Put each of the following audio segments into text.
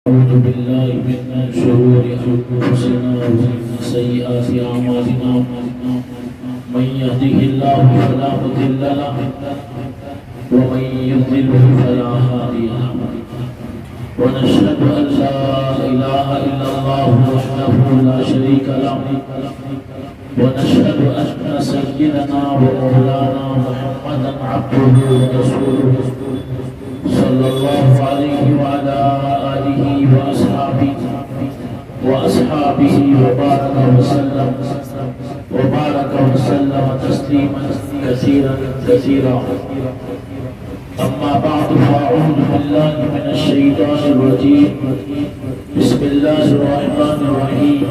أعوذ بالله من شرور أنفسنا ومن سيئات أعمالنا من يهده الله فلا مضل له ومن يضلل فلا هادي له ونشهد أن لا إله إلا الله وحده لا شريك له ونشهد أن سيدنا ومولانا محمدا عبده ورسوله صلى الله عليه وعلى آله وأصحابه وبارك وسلم تسليما كثيرا أما بعد فأعوذ بالله من الشيطان الرجيم بسم الله الرحمن الرحيم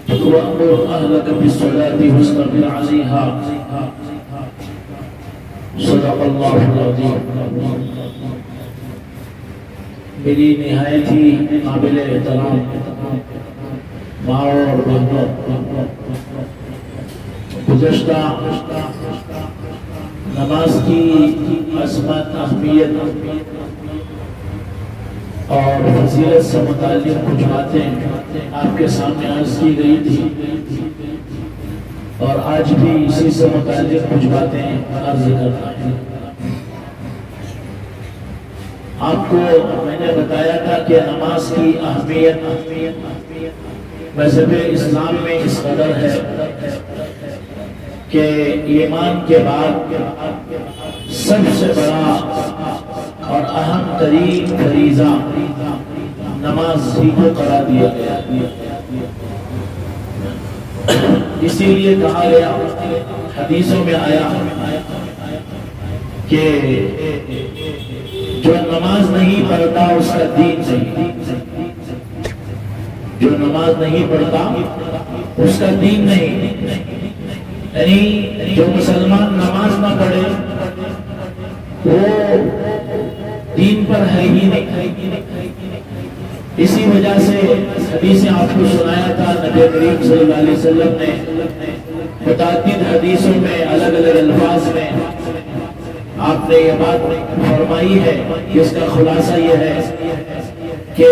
وأمر أهلك بالصلاة واستغفر عليها صدق اللہ العظیم۔ میری نہایت ہی قابل احترام ماں اور بہنوں، گزشتہ نماز کی عظمت، اہمیت اور فضیلت سے متعلق کچھ باتیں آپ کے سامنے عرض کی گئی تھی، اور آج بھی اسی سے متعلق کچھ باتیں عرض کرنا ہے۔ آپ کو میں نے بتایا تھا کہ نماز کی اہمیت مذہب اسلام میں اس قدر ہے کہ ایمان کے بعد سب سے بڑا اور اہم ترین فریضہ نماز ہی کو قرار دیا گیا۔ اسی لیے کہا گیا، حدیثوں میں آیا کہ جو نماز نہیں پڑھتا اس کا دین نہیں، جو نماز نہیں پڑھتا اس کا دین نہیں، یعنی جو مسلمان نماز نہ پڑھے وہ دین پر ہے ہی نہیں۔ اسی وجہ سے حدیث آپ کو سنایا تھا، نبی کریم صلی اللہ علیہ وسلم نے متعدد حدیثوں میں الگ الگ الفاظ میں آپ نے یہ بات فرمائی ہے، جس کا خلاصہ یہ ہے کہ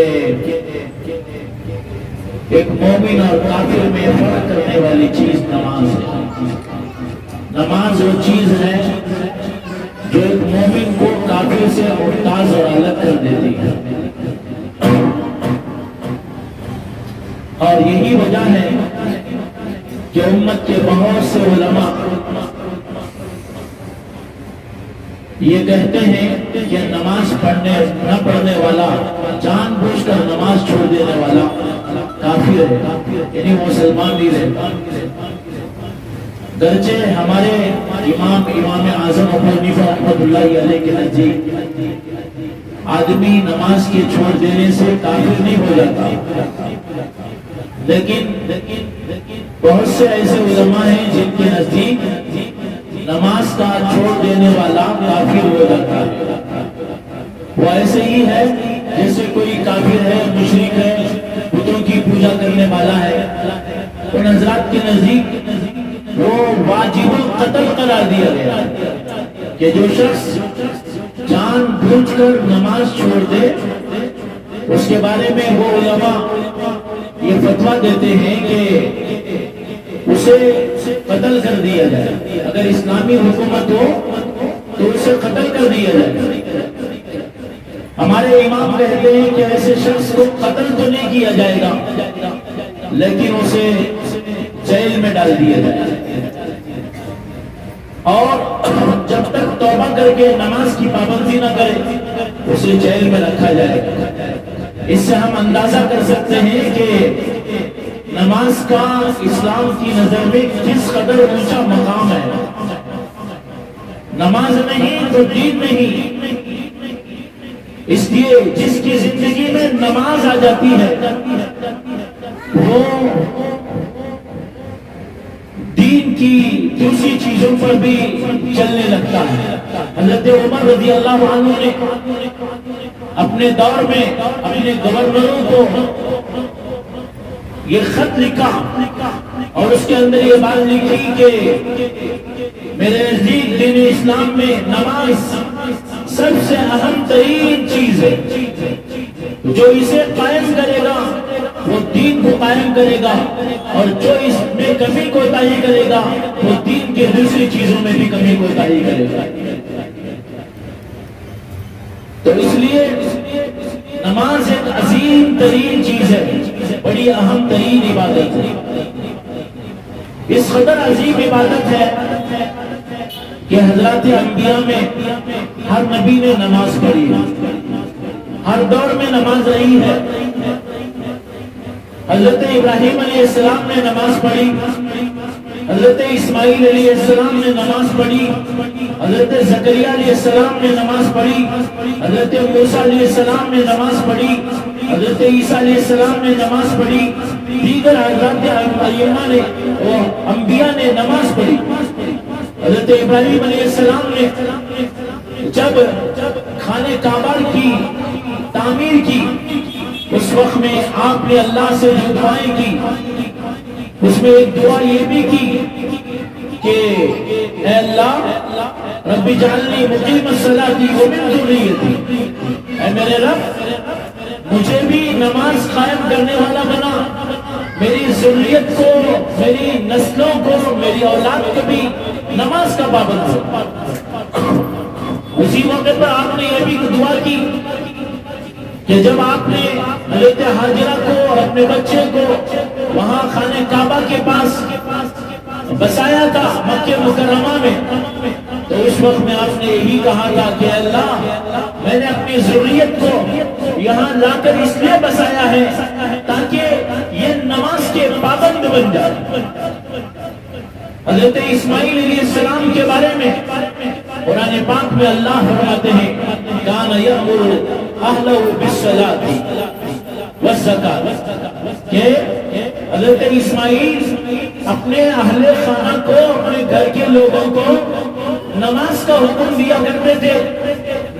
ایک مومن اور کافر میں فرق کرنے والی چیز نماز ہے۔ نماز وہ چیز ہے جو ایک مومن کو کافر سے ممتاز اور الگ کر دیتی ہے، اور یہی وجہ ہے کہ امت کے بہت سے علماء یہ کہتے ہیں کہ نماز نہ پڑھنے والا، جان بوجھ کر نماز چھوڑ دینے والا کافر ہے، یعنی مسلمان نہیں رہتا۔ گرچہ ہمارے امام اعظم ابو حنیفہ رحمۃ اللہ علیہ کے نزدیک آدمی نماز کے چھوڑ دینے سے کافر نہیں ہو جاتا، لیکن بہت سے ایسے علماء ہیں جن کے نزدیک نماز کا چھوڑ دینے والا کافر ہو جاتا ہے۔ وہ ایسے ہی ہے جیسے کوئی کافر ہے، مشرک ہے، بتوں کی پوجا کرنے والا ہے، ان حضرات کے نزدیک وہ واجب القتل قرار دیا گیا کہ جو شخص جان بوجھ کر نماز چھوڑ دے، اس کے بارے میں وہ علماء یہ فتویٰ دیتے ہیں کہ اسے قتل کر دیا جائے۔ اگر اسلامی حکومت ہو تو اسے قتل کر دیا جائے۔ ہمارے امام کہتے ہیں کہ ایسے شخص کو قتل تو نہیں کیا جائے گا، لیکن اسے جیل میں ڈال دیا جائے، اور جب تک توبہ کر کے نماز کی پابندی نہ کرے اسے جیل میں رکھا جائے گا۔ اس سے ہم اندازہ کر سکتے ہیں کہ نماز کا اسلام کی نظر میں کس قدر اونچا مقام ہے۔ نماز نہیں تو دین نہیں، اس لیے جس کی زندگی میں نماز آ جاتی ہے وہ دین کی دوسری چیزوں پر بھی چلنے لگتا ہے۔ حضرت عمر رضی اللہ عنہ نے اپنے دور میں اپنے گورنروں کو یہ خط لکھا، اور اس کے اندر یہ بات لکھی کہ میرے نزدیک دین اسلام میں نماز سب سے اہم ترین چیز ہے، جو اسے قائم کرے گا وہ دین کو قائم کرے گا، اور جو اس میں کمی کوتاہی کرے گا وہ دین کے دوسری چیزوں میں بھی کمی کوتاہی کرے گا۔ تو اس لیے نماز ایک عظیم ترین چیز ہے، بڑی اہم ترین عبادت ہے۔ اس قدر عظیم عبادت ہے کہ حضرات انبیاء میں ہر نبی نے نماز پڑھی، ہر دور میں نماز رہی ہے۔ حضرت ابراہیم علیہ السلام نے نماز پڑھی، حضرت اسماعیل علیہ السلام نے نماز پڑھی، حضرت زکریا علیہ السلام نے نماز پڑھی، حضرت موسیٰ علیہ السلام نے نماز پڑھی، حضرت عیسیٰ علیہ السلام نے نماز پڑھی، دیگر حضرات انبیاء نے نماز پڑھی۔ حضرت ابراہیم علیہ السلام نے جب خانہ کعبہ کی تعمیر کی، اس وقت میں آپ نے اللہ سے جو دعائیں کی، اس میں ایک دعا یہ بھی کی کہ اے اللہ رب اجعلنی مقیم الصلاۃ ومن ذریتی، اے میرے رب مجھے بھی نماز قائم کرنے والا بنا، میری ذریت کو، میری نسلوں کو، میری اولاد کو بھی نماز کا پابند ہو۔ اسی موقع پر آپ نے یہ بھی دعا کی کہ جب آپ نے حضرت حاجرہ کو اور اپنے بچے کو وہاں خانہ کعبہ کے پاس بسایا تھا مکہ مکرمہ میں، تو اس وقت میں آپ نے یہی کہا تھا کہ اللہ میں نے اپنی ذریت کو یہاں لا کر اس لیے بسایا ہے تاکہ یہ نماز کے پابند بن جائے۔ حضرت اسماعیل علیہ السلام کے بارے میں قرآن پاک میں اللہ فرماتے ہیں کان یأمر اہلہ بالصلاۃ والزکاۃ، کہ حضرت اسماعیل اپنے اہل خانہ کو، اپنے گھر کے لوگوں کو نماز کا حکم دیا کرتے تھے،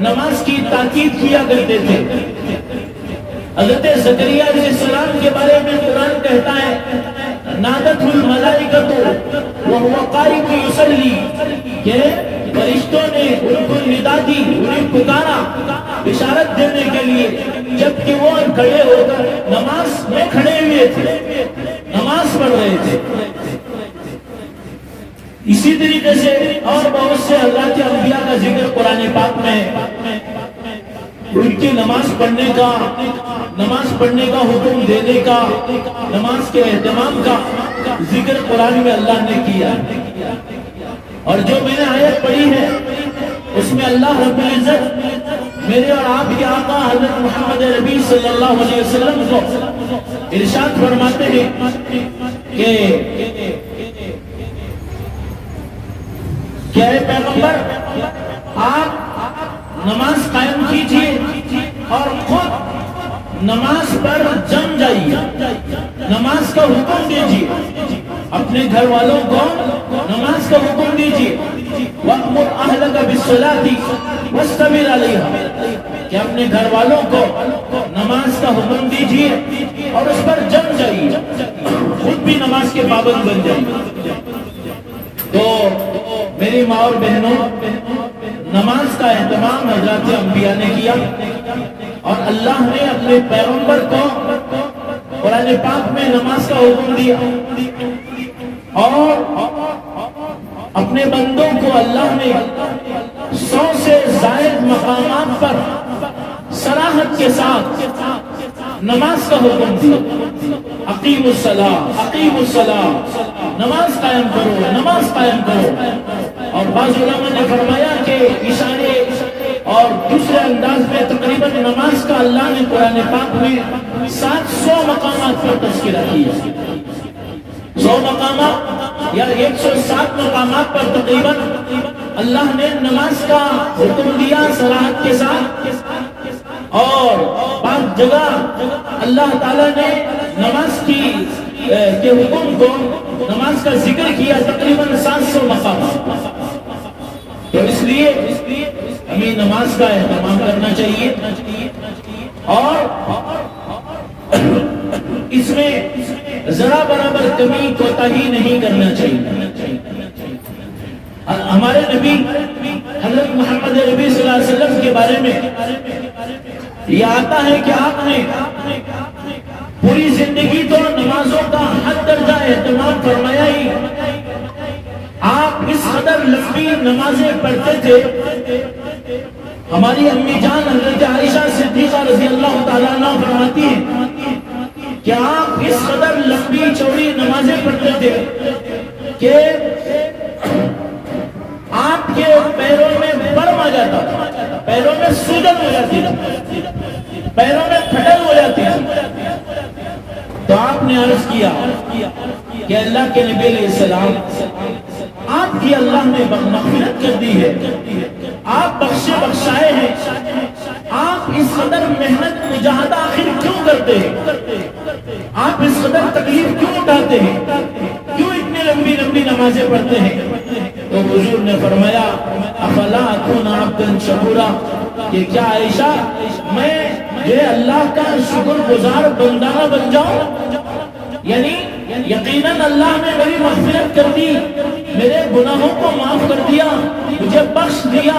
نماز کی تاکید کیا کرتے تھے۔ حضرت زکریا علیہ السلام کے بارے میں قرآن کہتا ہے نادت الملائکۃ وہو قائم یصلی، کہ فرشتوں نے ان کو ندا دی، انہیں پکارا بشارت دینے کے لیے، جبکہ وہ کھڑے ہو کر نماز میں کھڑے ہوئے تھے، نماز پڑھ رہے تھے۔ اسی طریقے سے اور بہت سے حضرات انبیاء کا ذکر قرآن پاک میں ان کی نماز پڑھنے کا حکم دینے کا، نماز کے اہتمام کا ذکر قرآن میں اللہ نے کیا۔ اور جو میں نے آیت پڑھی ہے اس میں اللہ رب العزت میرے اور آپ کے آقا حضرت محمد نبی صلی اللہ علیہ وسلم کو ارشاد فرماتے ہیں کہ اے پیغمبر آپ نماز قائم کیجئے اور خود نماز پر جم جائیے، نماز کا حکم دیجئے، اپنے گھر والوں کو نماز کا حکم دیجئے، وَأْمُرْ أَهْلَكَ بِالصَّلَاةِ وَاسْتَبِرْ عَلَيْهَا، کہ اپنے گھر والوں کو نماز کا حکم دیجئے اور اس پر جم جائیے، خود بھی نماز کے پابند بن جائیے۔ تو میری ماں اور بہنوں، نماز کا اہتمام حضرات انبیاء نے کیا، اور اللہ نے اپنے پیغمبر کو قرآن پاک میں نماز کا حکم دیا، اور اپنے بندوں کو اللہ نے 100 سے زائد مقامات پر صراحت کے ساتھ نماز کا حکم دیا، اقیم الصلاۃ، اقیم الصلاۃ، نماز قائم کرو، نماز قائم کرو۔ اور بعض علماء نے فرمایا کہ اشارے اور دوسرے انداز میں تقریباً نماز کا اللہ نے قرآن پاک میں 700 مقامات پر تذکرہ کیا، 100 مقامات یا 107 مقامات پر تقریباً اللہ نے نماز کا حکم دیا صراحت کے ساتھ، اور بعض جگہ اللہ تعالیٰ نے نماز کے حکم کو، نماز کا ذکر کیا تقریباً 700 مقامات۔ تو اس لیے ہمیں نماز کا اہتمام کرنا چاہیے، اور اس میں ذرا برابر کمی کوتاہی نہیں کرنا چاہیے۔ ہمارے نبی حضرت محمد نبی صلی اللہ علیہ وسلم کے بارے میں یہ آتا ہے کہ آپ نے پوری زندگی تو نمازوں کا حد درجہ اہتمام فرمایا ہی، آپ اس قدر لمبی نمازیں پڑھتے تھے۔ ہماری امی جان حضرت عائشہ صدیقہ رضی اللہ تعالیٰ عنہ فرماتی ہیں کہ آپ اس قدر لمبی چوڑی نمازیں پڑھتے تھے کہ آپ کے پیروں میں برم آ جاتا تھا، پیروں میں سوجن ہو جاتی تھی، پیروں میں پھٹن ہو جاتی تھی۔ تو آپ نے عرض کیا کہ اللہ کے نبی علیہ السلام، آپ کی اللہ نے مغفرت کر دی ہے، آپ بخشے بخشائے ہیں، آپ اس قدر محنت مجاہدہ آخر کیوں کرتے ہیں؟ آپ اس قدر تکلیف کیوں اٹھاتے ہیں؟ کیوں اتنی لمبی لمبی نمازیں پڑھتے ہیں؟ تو حضور نے فرمایا افلا اکون عبدا شکورا، کہ کیا عائشہ میں جو اللہ کا شکر گزار بندہ بن جاؤں؟ یعنی یقیناً اللہ نے میری مغفرت کر دی، میرے گناہوں کو معاف کر دیا، مجھے بخش دیا،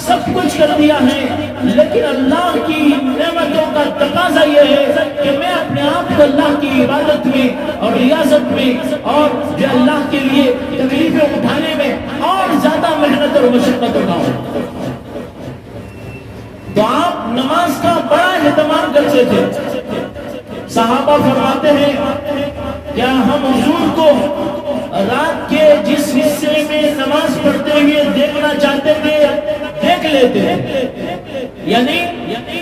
سب کچھ کر دیا ہے، لیکن اللہ کی نعمتوں کا تقاضا یہ ہے کہ میں اپنے آپ کو اللہ کی عبادت میں اور ریاضت میں اور جو اللہ کے لیے تکلیفیں اٹھانے میں اور زیادہ محنت اور مشقت اٹھاؤں۔ تو آپ نماز کا بڑا اہتمام کرتے تھے۔ صحابہ فرماتے ہیں کیا ہم حضور کو رات کے جس حصے میں نماز پڑھتے ہوئے دیکھنا چاہتے تھے دیکھ لیتے ہیں، یعنی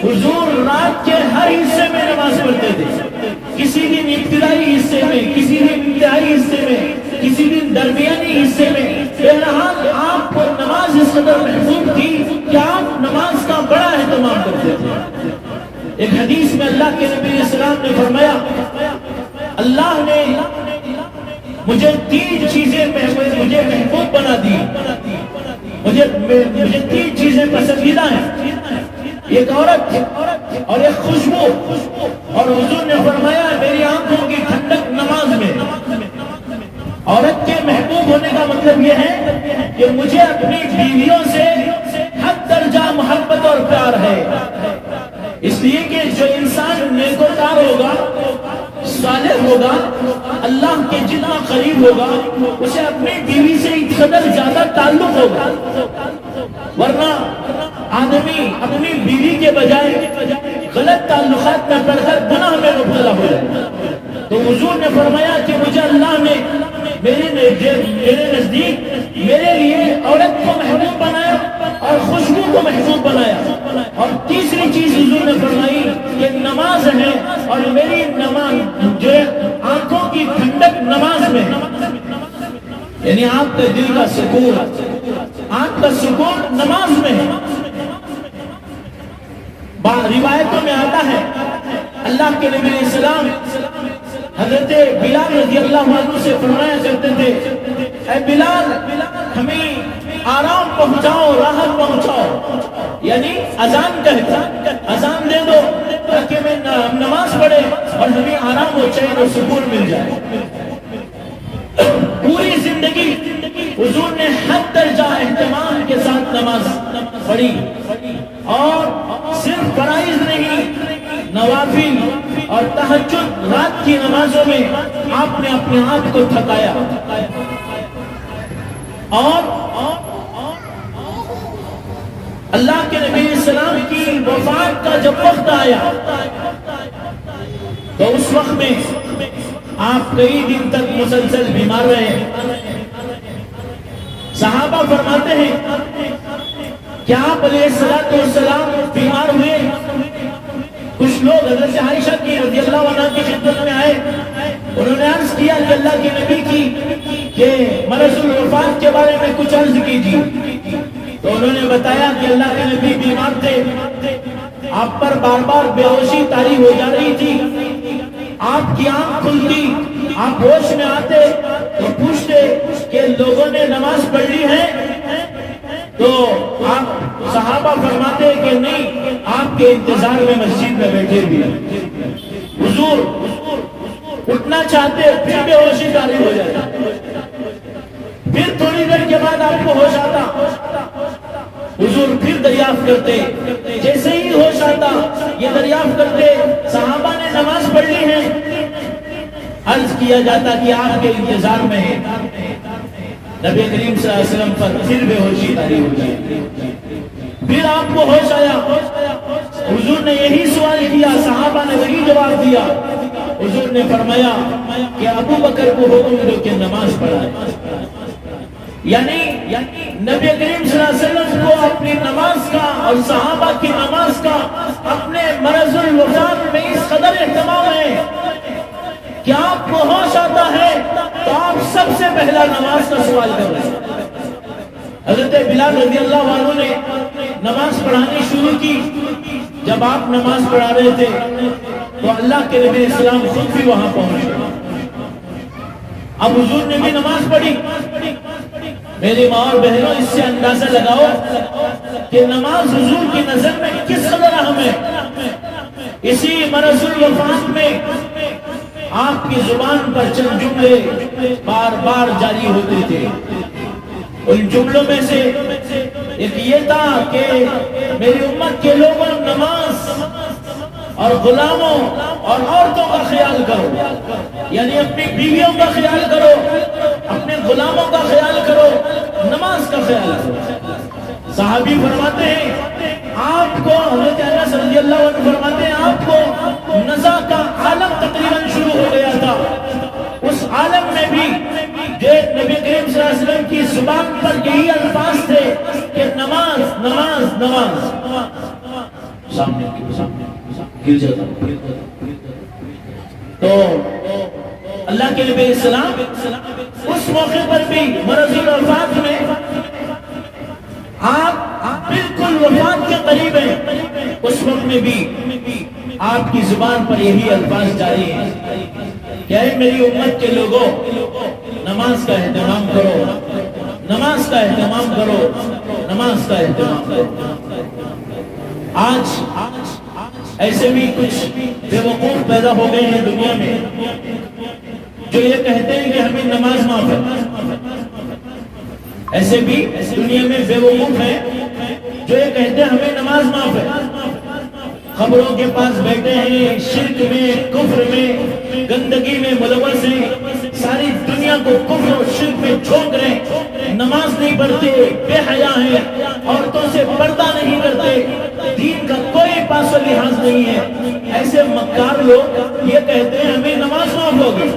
حضور رات کے ہر حصے میں نماز پڑھتے تھے، کسی دن ابتدائی حصے میں، کسی دن انتہائی حصے میں، کسی دن درمیانی حصے میں، بہرحال آپ کو نماز اس قدر محفوظ تھی کہ آپ نماز کا بڑا اہتمام کرتے تھے۔ ایک حدیث میں اللہ کے نبی علیہ السلام نے فرمایا اللہ نے مجھے 3 چیزیں مجھے محبوب بنا دی، مجھے 3 چیزیں پسندیدہ ہیں، ایک عورت اور ایک خوشبو، اور حضور نے فرمایا میری آنکھوں کی ٹھنڈک نماز میں۔ عورت کے محبوب ہونے کا مطلب یہ ہے کہ مجھے اپنی بیویوں سے حد درجہ محبت اور پیار ہے، اس لیے کہ جو انسان نیکوکار ہوگا، صالح ہوگا، اللہ کے جتنا قریب ہوگا، اسے اپنی بیوی سے اس قدر زیادہ تعلق ہوگا، ورنہ آدمی اپنی بیوی کے بجائے غلط تعلقات میں پڑ کر گناہ میں مبتلا ہو جائے۔ تو حضور نے فرمایا کہ مجھے اللہ نے میرے نزدیک میرے لیے عورت کو محبوب بنایا اور خوشبو کو محبوب بنایا، اور تیسری چیز حضور نے فرمائی کہ نماز ہے، اور میری نماز جو آنکھوں کی ٹھنڈک نماز میں، یعنی آپ کے دل کا سکون، آنکھ کا سکون نماز میں ہے۔ روایتوں میں آتا ہے اللہ کے نبی علیہ السلام حضرت بلال رضی اللہ عنہ سے فرمایا کرتے تھے اے بلال ہمیں آرام پہنچاؤ، راحت پہنچاؤ، یعنی اذان کہتا، اذان دے دو تاکہ میں نماز پڑھے اور ہمیں آرام و چین و سکون مل جائے۔ پوری زندگی حضور نے حد درجہ اہتمام کے ساتھ نماز پڑھی، اور صرف فرائض نہیں، نوافل اور تہجد رات کی نمازوں میں آپ نے اپنے آپ کو تھکایا، اور اللہ کے نبی علیہ السلام کی وفات کا جب وقت آیا تو اس وقت میں آپ کئی دن تک مسلسل بیمار رہے۔ صحابہ فرماتے ہیں کہ آپ علیہ السلام بیمار ہوئے، کچھ لوگ حضرت عائشہ کی رضی اللہ عنہ کی خدمت میں آئے، انہوں نے عرض کیا کہ اللہ کے نبی کی کہ مرض الوفات کے بارے میں کچھ عرض کیجیے، تو انہوں نے بتایا کہ اللہ کے نبی بیمار تھے، آپ پر بار بار بے ہوشی طاری ہو جا رہی تھی، آپ کی آنکھ کھلتی، آپ ہوش میں آتے تو پوچھتے کہ لوگوں نے نماز پڑھ لی ہے، تو آپ صحابہ فرماتے کہ نہیں، آپ کے انتظار میں مسجد میں بیٹھے بھی، حضور اٹھنا چاہتے پھر بے ہوشی طاری ہو جاتی، پھر تھوڑی دیر کے بعد آپ کو ہوش آتا، حضور پھر دریافت کرتے، جیسے ہی ہوش آتا یہ دریافت کرتے صحابہ نے نماز پڑھ لی ہے، عرض کیا جاتا کہ آپ کے انتظار میں ہے، نبی کریم صلی اللہ علیہ وسلم پر پھر بے ہوشی طاری ہو جائے، پھر آپ کو ہوش آیا، حضور نے یہی سوال کیا، صحابہ نے وہی جواب دیا، حضور نے فرمایا کہ ابو بکر کو حکم دو کہ نماز پڑھائے۔ یعنی نبی کریم صلی اللہ علیہ وسلم کو اپنی نماز کا اور صحابہ کی نماز کا اپنے مرض الوفات میں اس قدر اہتمام ہے کہ آپ کو ہوش آتا ہے تو آپ سب سے پہلا نماز کا سوال کر رہے ہیں۔ حضرت بلال رضی اللہ عنہ نے نماز پڑھانی شروع کی، جب آپ نماز پڑھا رہے تھے تو اللہ کے نبی اسلام خود بھی وہاں پہنچے، اب حضور نے بھی نماز پڑھی۔ میری ماں اور بہنوں، اس سے اندازہ لگاؤ کہ نماز حضور کی نظر میں کس قدر اہم ہے۔ اسی مرض الوفات میں آپ کی زبان پر چند جملے بار بار جاری ہوتے تھے، ان جملوں میں سے ایک یہ تھا کہ میری امت کے لوگوں نماز اور غلاموں اور عورتوں کا خیال کرو، یعنی اپنی بیویوں کا خیال کرو، اپنے غلاموں کا خیال کرو، نماز کا خیال کرو۔ صحابی فرماتے ہیں آپ کو، حضرت انس رضی اللہ عنہ فرماتے ہیں آپ کو نزع کا عالم تقریباً شروع ہو گیا تھا، اس عالم میں بھی نبی کریم صلی اللہ علیہ وسلم کی زبان پر یہی الفاظ تھے کہ نماز نماز نماز، سامنے گر جاتا۔ تو اللہ کے نبی السلام اس موقع پر بھی مرض الوفات میں آپ بالکل وفات کے قریب ہیں، اس وقت میں بھی آپ کی زبان پر یہی الفاظ جاری ہیں کہ اے میری امت کے لوگوں نماز کا اہتمام کرو، نماز کا اہتمام کرو، نماز کا اہتمام کرو۔ آج ایسے بھی کچھ بے وقوف پیدا ہو گئے ہیں دنیا میں جو یہ کہتے ہیں کہ ہمیں نماز معاف ہے، ایسے بھی دنیا میں بے وقوف ہیں جو یہ کہتے ہیں ہمیں نماز معاف ہے، قبروں کے پاس بیٹھے ہیں، شرک میں، کفر میں، گندگی میں ملوث ہیں، ساری دنیا کو کفر اور شرک میں جھونک رہے ہیں، نماز نہیں پڑھتے، بے حیا ہیں، عورتوں سے پردہ نہیں کرتے، دین کا کوئی پاس و لحاظ نہیں ہے، ایسے مکار لوگ یہ کہتے ہیں ہمیں نماز معاف ہوگی۔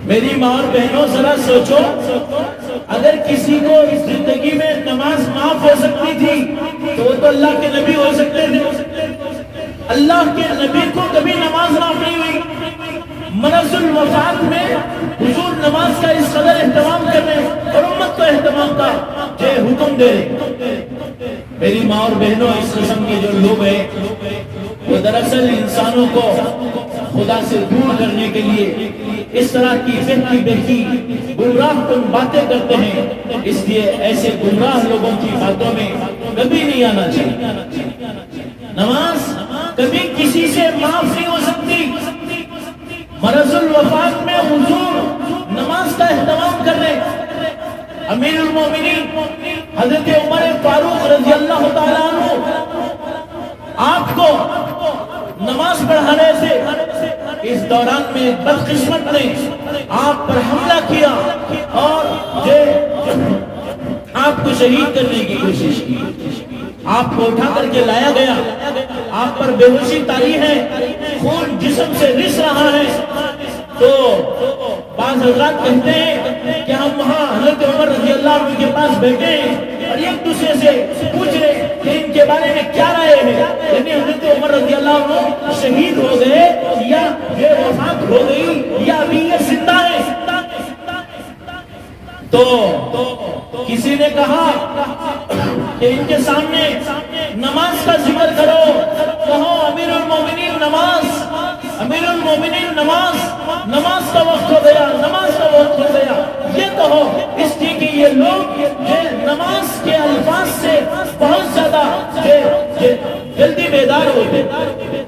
میری ماں اور بہنوں ذرا سوچو، اگر کسی کو زندگی میں نماز معاف ہو سکتی تھی تو وہ تو اللہ کے نبی ہو سکتے تھے، اللہ کے نبی کو کبھی نماز معاف نہیں ہوئی، مرض الوفات میں حضور نماز کا اس قدر اہتمام کر رہے ہیں اور امت کو اہتمام کا جو حکم دے رہے۔ میری ماں اور بہنوں، اس قسم کے جو لوگ ہیں وہ دراصل انسانوں کو خدا سے دور کرنے کے لیے اس طرح کی بہتی گمراہ کن باتیں کرتے ہیں، اس لیے ایسے گمراہ لوگوں کی باتوں میں کبھی نہیں آنا چاہیے۔ نماز کبھی کسی سے معاف نہیں ہو سکتی، مرض الوفات میں حضور نماز کا اہتمام کر رہے ہیں۔ امیر المومنین حضرت عمر فاروق رضی اللہ تعالیٰ عنہ آپ کو نماز پڑھا رہے تھے، اس دوران میں بدقسمت نے آپ پر حملہ کیا اور آپ کو شہید کرنے کی کوشش کی، آپ کو اٹھا کر کے لایا گیا، آپ پر بے ہوشی طاری ہے، خون جسم سے رس رہا ہے، تو بعض حضرات کہتے ہیں کہ ہم وہاں حضرت عمر رضی اللہ عنہ کے پاس بیٹھے ہیں اور ایک دوسرے سے پوچھ رہے کہ ان کے بارے میں کیا رائے ہے، یعنی حضرت عمر رضی اللہ عنہ شہید ہو گئے یا یہ وفات ہو گئی یا ابھی یہ زندہ ہے۔ تو کسی نے کہا کہ ان کے سامنے نماز کا ذکر کرو، کہو امیر المومنین نماز، امیر المومنین نماز، نماز کا وقت ہو گیا، نماز کا وقت ہو گیا، یہ کہو، اس لیے کہ یہ لوگ نماز کے الفاظ سے بہت زیادہ جلدی بیدار ہوتے،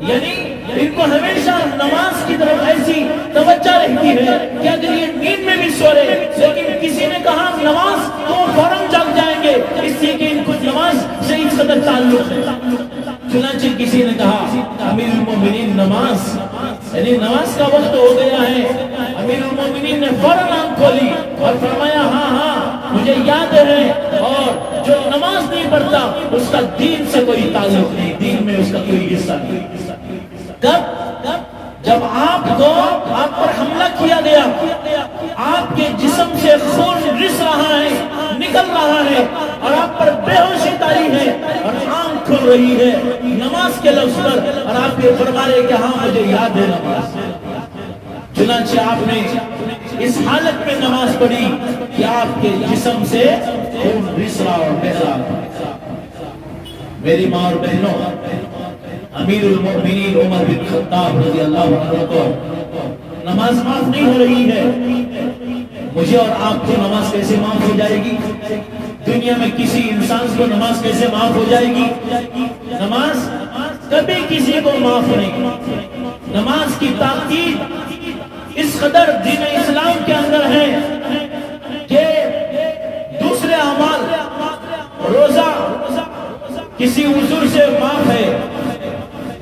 یعنی ان کو ہمیشہ نماز کی طرف ایسی توجہ رہتی ہے کہ اگر یہ نیند میں بھی سو رہے، لیکن کسی نے کہا نماز تو فوراً جاگ جائیں گے، اس لیے کہ ان کو نماز سے اس قدر تعلق ہے۔ چنانچہ نماز یعنی نماز کا وقت ہو گیا ہے. امیر المومنین نے فوراً آنکھ کھولی اور فرمایا ہاں ہاں مجھے یاد ہے, اور جو نماز نہیں پڑھتا اس کا دین سے کوئی تعلق نہیں, دین میں اس کا کوئی حصہ نہیں. کب؟ جب آپ پر حملہ کیا گیا, آپ کے جسم سے خون رس رہا ہے, نکل رہا ہے, اور آپ پر بے ہوشی طاری ہے اور آنکھ کھل رہی ہے نماز کے لفظ پر, اور آپ یہ فرما رہے کہ ہاں مجھے یاد ہے نماز. چنانچہ آپ نے اس حالت میں نماز پڑھی کہ آپ کے جسم سے خون رس رہا اور بہہ رہا. میری ماں اور بہنوں, امیر المؤمنین عمر بن خطاب رضی اللہ عنہ کو نماز معاف نہیں ہو رہی ہے. مجھے اور آپ کو نماز کیسے معاف ہو جائے گی؟ دنیا میں کسی انسان کو نماز کیسے معاف ہو جائے گی؟ نماز کبھی کسی کو معاف نہیں. نماز کی تاکید اس قدر دین اسلام کے اندر ہے کہ دوسرے اعمال, روزہ کسی عذر سے معاف ہے,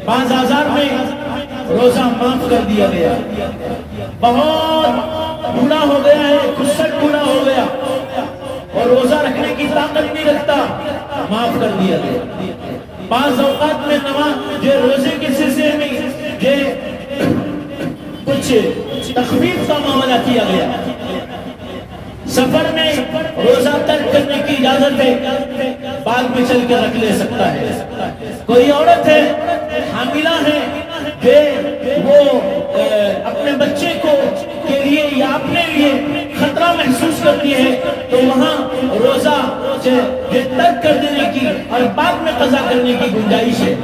5000 میں روزہ معاف کر دیا گیا, بہت بوڑھا ہو گیا ہے, 61 بوڑھا ہو گیا اور روزہ رکھنے کی طاقت نہیں رکھتا, معاف کر دیا گیا. بعض اوقات میں نماز جو روزے کے سلسلے میں جو کچھ تخفیف کا معاملہ کیا گیا. سفر میں روزہ ترک کرنے کی اجازت ہے, بعد میں چل کے رکھ لے سکتا ہے. کوئی عورت ہے, حاملہ ہے, کہ وہ اپنے بچے کو کے لیے یا اپنے لیے خطرہ محسوس کرتی ہے, تو وہاں روزہ ترک کر دینے کی اور بعد میں قضا کرنے کی گنجائش ہے.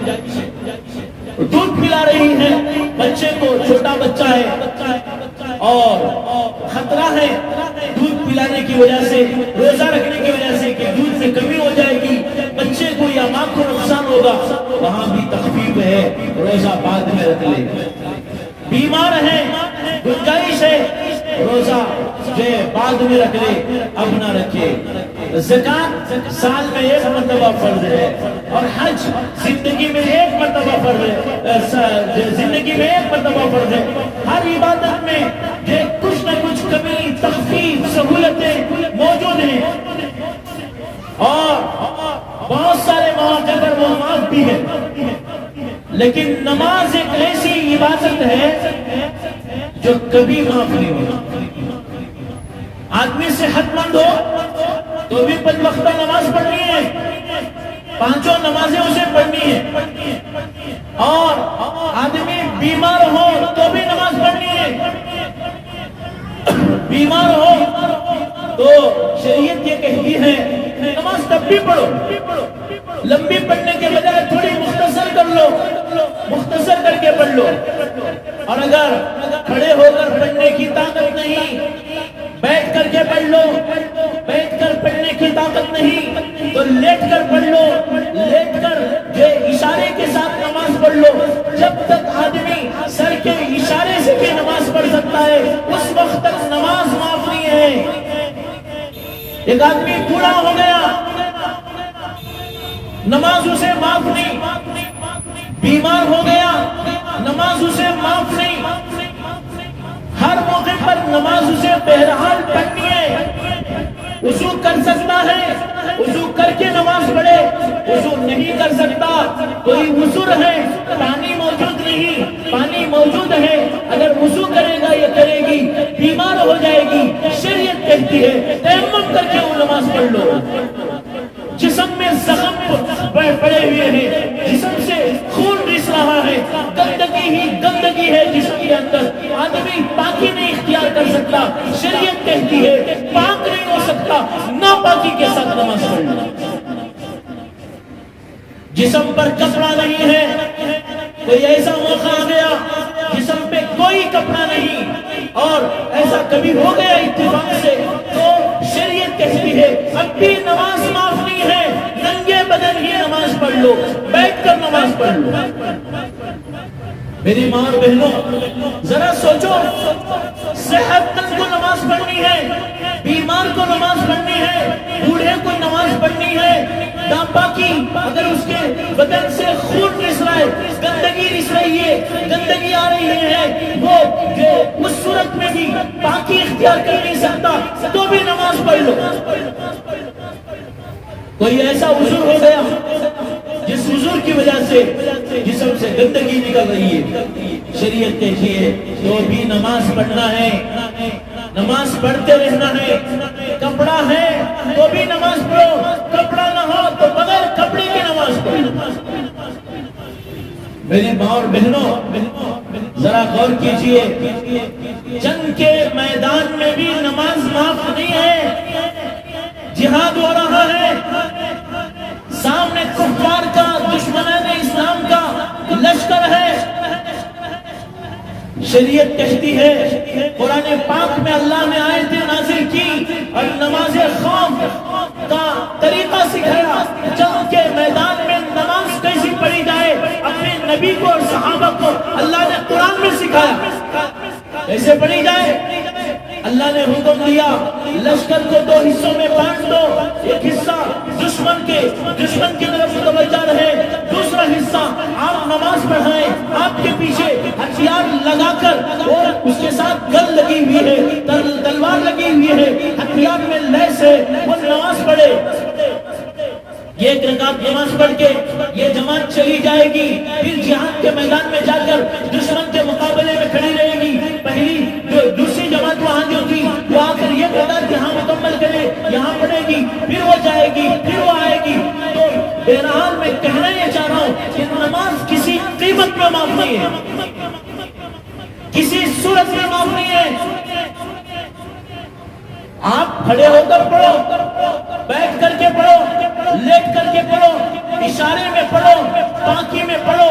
دودھ پلا رہی ہے بچے کو, چھوٹا بچہ ہے اور خطرہ ہے دودھ پلانے کی وجہ سے, روزہ رکھنے کی وجہ سے کہ دودھ میں کمی ہو جائے گی, بچے کو یا ماں کو نقصان ہوگا, وہاں بھی تخفیف ہے, روزہ بعد میں رکھ لے. بیمار ہے, گنجائش ہے, روزہ جو بعد میں رکھ لے, اب نہ رکھے. زکات سال میں 1 مرتبہ فرض ہے, اور حج زندگی میں 1 مرتبہ فرض ہے, زندگی میں 1 مرتبہ فرض ہے. ہر عبادت میں کچھ نہ کچھ کمی, تخفیف, سہولتیں موجود ہیں, اور بہت سارے مواقع پر وہ معاف بھی ہے. لیکن نماز ایک ایسی عبادت ہے جو کبھی معاف نہیں ہوتی. آدمی صحت مند ہو تو بھی 5 وقتہ نماز پڑھنی ہے, 5 نمازیں اسے پڑھنی ہے, اور آدمی بیمار ہو تو بھی نماز پڑھنی ہے. بیمار ہو تو شریعت یہ کہتی ہے نماز تب بھی پڑھو, لمبی پڑھنے کے بجائے تھوڑی مختصر کر لو, مختصر کر کے پڑھ لو. اور اگر کھڑے ہو کر پڑھنے کی طاقت نہیں, بیٹھ کر کے پڑھ لو, بیٹھ کر پڑھنے کی طاقت نہیں تو لیٹ کر پڑھ لو, لیٹ کر جو اشارے کے ساتھ نماز پڑھ لو. جب تک آدمی سر کے اشارے سے بھی نماز پڑھ سکتا ہے اس وقت تک نماز معاف نہیں ہے. ایک آدمی بوڑھا ہو گیا, نماز اسے معاف نہیں, بیمار ہو گیا, نماز اسے معاف نہیں. ہر موقع پر نماز اسے بہرحال پڑھنی ہے. وضو کر سکتا ہے, وضو کر کے نماز پڑھے, وضو نہیں کر سکتا, کوئی عذر ہے, پانی موجود نہیں, پانی موجود ہے, اگر وضو کرے گا یا کرے گی بیمار ہو جائے گی, شریعت کہتی ہے تیمم کر کے وہ نماز پڑھ لو. جسم میں زخم پڑے ہوئے ہیں, جسم سے خون رس رہا ہے, گندگی ہی گندگی ہے جسم کے اندر, آدمی پاکی نہیں اختیار کر سکتا, شریعت کہتی ہے پاک نہیں ہو سکتا, ناپاکی کے ساتھ نماز پڑھنا. جسم پر کپڑا نہیں ہے, کوئی ایسا موقع آ گیا جسم پہ کوئی کپڑا نہیں اور ایسا کبھی ہو گیا اتفاق سے, تو شریعت کہتی ہے اب بھی نماز معاف نہیں ہے, ننگے بدن ہی نماز پڑھ لو, بیٹھ کر نماز پڑھ لو. میری ماں اور بہنوں ذرا سوچو, صحت مند کو نماز پڑھنی ہے, بیمار کو نماز پڑھنی ہے, بوڑھے کو نماز پڑھنی ہے, ناپاکی اگر اس کے بدن سے خون رس رہا ہے, گندگی رس دس رہی ہے، گندگی آ رہی ہے، وہ جو اس صورت میں بھی باقی اختیار کر نہیں سکتا تو بھی نماز پڑھ لو۔ کوئی ایسا عذر ہو گیا جس عذر کی وجہ سے جسم سے گندگی نکل رہی ہے، شریعت کہتی ہے تو بھی نماز پڑھنا ہے، نماز پڑھتے رہنا ہے۔ کپڑا ہے تو بھی نماز پڑھو، کپڑا نہ ہو تو بغیر کپڑے کی نماز پڑھو۔ میری ماں اور بہنوں ذرا غور کیجئے، جنگ کے میدان میں بھی نماز معاف نہیں ہے، جہاد ہو رہا ہے، سامنے کفار کا، دشمنان اسلام کا لشکر ہے، شریعت کہتی ہے، قرآن پاک میں اللہ نے آیتیں نازل کی اور نماز خوف کا طریقہ سکھایا، جنگ کے میدان میں نماز کیسی پڑھی جائے، اپنے نبی کو اور صحابہ کو اللہ نے قرآن میں سکھایا کیسے پڑھی جائے۔ اللہ نے حکم دیا لشکر کو دو حصوں میں بانٹ دو، ایک حصہ دشمن کی طرف متوجہ رہے، دوسرا حصہ آپ نماز پڑھائیں، آپ کے پیچھے ہتھیار لگا کر، اور اس کے ساتھ گن لگی ہوئی ہے، تلوار لگی ہوئی ہے، ہتھیار میں لیس ہے، وہ نماز پڑھے۔ یہ ایک رکعت نماز پڑھ کے یہ جماعت چلی جائے گی، پھر جہاد کے میدان میں جا کر دشمن کے مقابلے میں کھڑی رہے گی، پہلی جو دوسری جماعت وہاں جو تھی وہ آ کر یہ قطار یہاں مکمل کرے، یہاں پڑھے گی، پھر وہ جائے گی، پھر وہ آئے گی۔ تو بہرحال میں کہنا یہ چاہ رہا ہوں کہ نماز کسی قیمت میں معاف نہیں ہے، کسی صورت میں معاف نہیں ہے۔ آپ کھڑے ہو کر پڑھو، بیٹھ کر کے پڑھو، لیٹ کر کے پڑھو، اشارے میں پڑھو، پاکی میں پڑھو،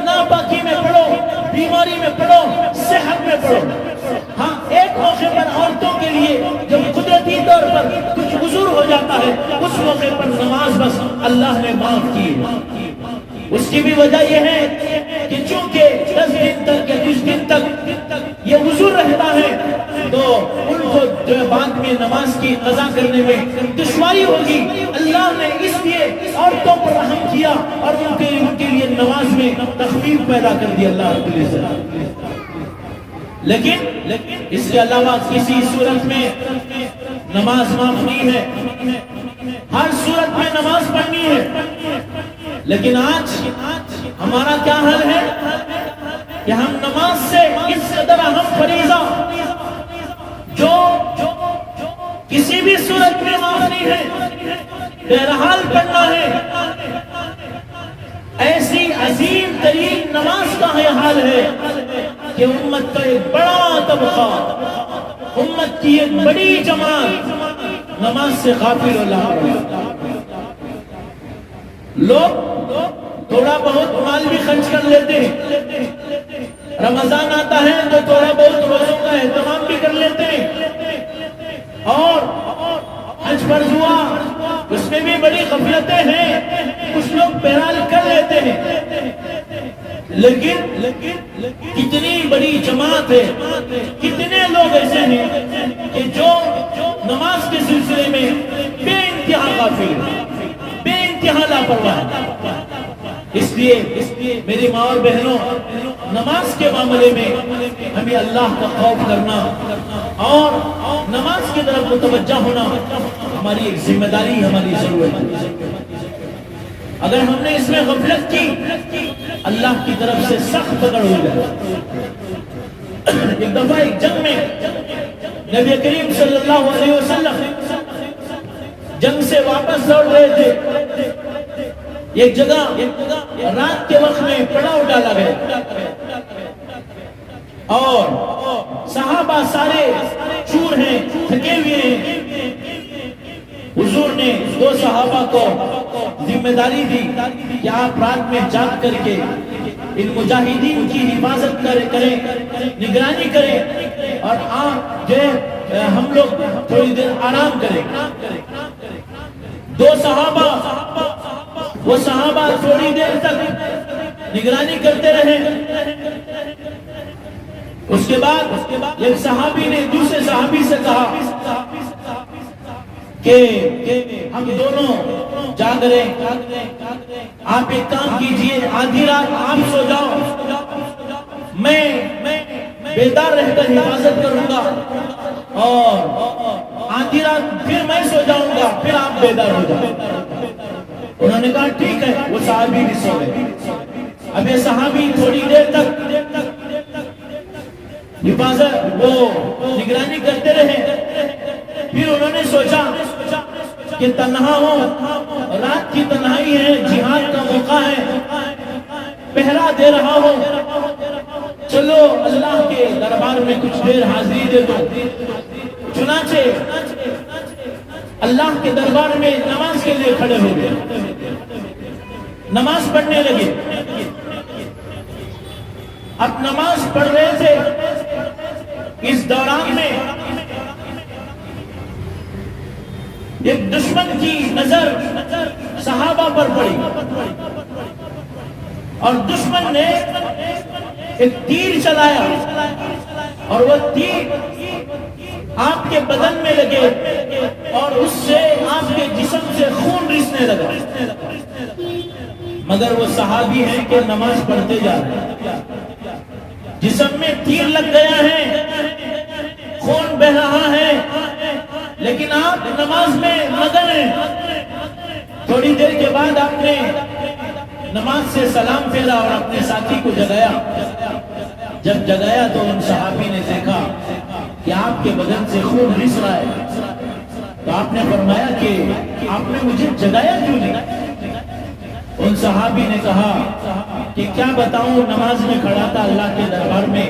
ناپاکی میں پڑھو، بیماری میں پڑھو، صحت میں پڑھو۔ ہاں ایک موقع پر عورتوں کے لیے جب قدرتی طور پر کچھ عذر ہو جاتا ہے اس موقع پر نماز بس اللہ نے معاف کی ہے۔ اس کی بھی وجہ یہ ہے کہ چونکہ 10 دن تک یا کچھ دن تک یہ عذر رہتا ہے تو ان کو جو بعد میں نماز کی قضا کرنے میں دشواری ہوگی، اللہ نے اس لیے عورتوں پر رحم کیا اور ان کے لیے نماز میں تخفیف پیدا کر دی اللہ رب العزت۔ لیکن اس کے علاوہ کسی صورت میں نماز معاف نہیں ہے، ہر صورت میں نماز پڑھنی ہے۔ لیکن آج ہمارا کیا حال ہے کہ ہم نماز سے اس قدر اہم فریضہ جو کسی بھی صورت میں معاف نہیں ہے، بہرحال پڑھنا ہے، ایسی عظیم ترین نماز کا یہ حال ہے کہ امت کا ایک بڑا طبقہ، امت کی ایک بڑی جماعت نماز سے غافل ہو رہا۔ لوگ تھوڑا بہت مال بھی خرچ کر لیتے ہیں، رمضان آتا ہے تو تھوڑا بہت روزوں کا اہتمام بھی کر لیتے ہیں، اور حج فرض ہوا اس میں بھی بڑی غفلتیں ہیں، کچھ لوگ بہرحال کر لیتے ہیں۔ لیکن کتنی بڑی جماعت ہے، کتنے لوگ ایسے ہیں کہ جو نماز کے سلسلے میں بے انتہا غافل ہیں، بے انتہا لاپرواہ۔ اس لیے میری ماں اور بہنوں، نماز کے معاملے میں ہمیں اللہ کا خوف کرنا اور نماز کی طرف متوجہ ہونا ہماری ایک ذمہ داری، ہماری ضرورت ہے۔ اگر ہم نے اس میں غفلت کی اللہ کی طرف سے سخت پکڑ ہو جائے۔ ایک دفعہ ایک جنگ میں نبی کریم صلی اللہ علیہ وسلم جنگ سے واپس لوٹ رہے تھے، ایک جگہ رات کے وقت میں پڑاؤ ڈالا گیا اور صحابہ سارے چور ہیں، تھکے ہوئے ہیں۔ حضور نے دو صحابہ کو ذمہ داری دی کہ آپ رات میں جاگ کر کے ان مجاہدین کی حفاظت کریں، نگرانی کریں، اور آپ جو ہم لوگ تھوڑی دیر آرام کریں۔ دو صحابہ، وہ صحابہ تھوڑی دیر تک نگرانی کرتے رہے۔ اس کے بعد ایک صحابی نے دوسرے صحابی سے کہا کہ ہم دونوں جاگ رہے ہیں، آپ ایک کام کیجئے، آدھی رات آپ سو جاؤ، میں بیدار رہ کر حفاظت کروں گا اور آدھی رات پھر میں سو جاؤں گا، پھر آپ بیدار ہو جائیں۔ انہوں نے کہا ٹھیک ہے، وہ صحابی بھی سو گئے۔ اب یہ صحابی تھوڑی دیر تک حفاظت وہ نگرانی کرتے رہے، پھر انہوں نے سوچا کہ تنہا ہو، رات کی تنہائی ہے، جہاد کا موقع ہے، پہرا دے رہا ہو، چلو اللہ کے دربار میں کچھ دیر حاضری دے دو۔ چنانچہ اللہ کے دربار میں نماز کے لیے کھڑے ہو گئے، نماز پڑھنے لگے۔ اب نماز پڑھ رہے تھے، اس دوران میں ایک دشمن کی نظر صحابہ پر پڑی اور دشمن نے ایک تیر چلایا اور وہ تیر آپ کے بدن میں لگے اور اس سے آپ کے جسم سے خون رسنے لگا، مگر وہ صحابی ہیں کہ نماز پڑھتے جا رہے ہیں، جسم میں تیر لگ گیا ہے، خون بہ رہا ہے، لیکن آپ نماز میں مگن ہیں۔ تھوڑی دیر کے بعد آپ نے نماز سے سلام پھیرا اور اپنے ساتھی کو جگایا۔ جب جگایا تو ان صحابی نے دیکھا کہ آپ کے بدن سے خون رس رہا ہے، تو آپ نے فرمایا کہ آپ نے مجھے جگایا کیوں نہیں؟ ان صحابی نے کہا کہ کیا بتاؤں، نماز میں کھڑا تھا اللہ کے دربار میں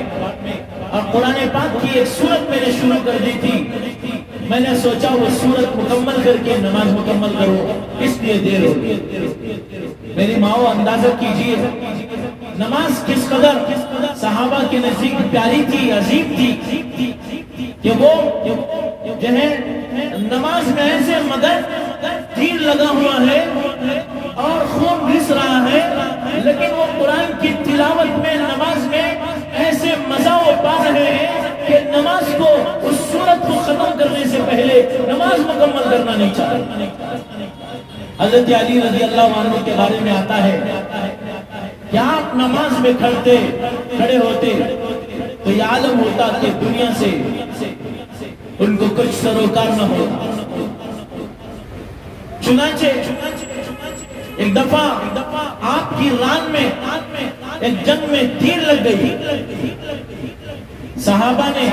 اور قرآن پاک کی ایک سورت میں نے شروع کر دی تھی، میں نے سوچا وہ سورت مکمل کر کے نماز مکمل کرو، اس لیے دیر ہو گئی۔ میری ماؤں اندازہ کیجئے نماز کس قدر صحابہ کے نزدیک پیاری تھی، عظیم تھی کہ وہ جو ہے نماز میں ایسے مگر تیر لگا ہوا ہے اور خون رس رہا ہے، لیکن وہ قرآن کی تلاوت میں نماز میں ایسے مزہ پا رہے ہیں کہ نماز کو اس سورت کو ختم کرنے سے پہلے نماز مکمل کرنا نہیں چاہتے۔ حضرت علی رضی اللہ عنہ کے بارے میں آتا ہے کہ آپ نماز میں کھڑے ہوتے تو یہ عالم ہوتا کہ دنیا سے ان کو کچھ سروکار نہ ہوتا۔ چنانچہ ایک دفعہ آپ کی ران میں ایک جنگ میں تیر لگ گئی، صحابہ نے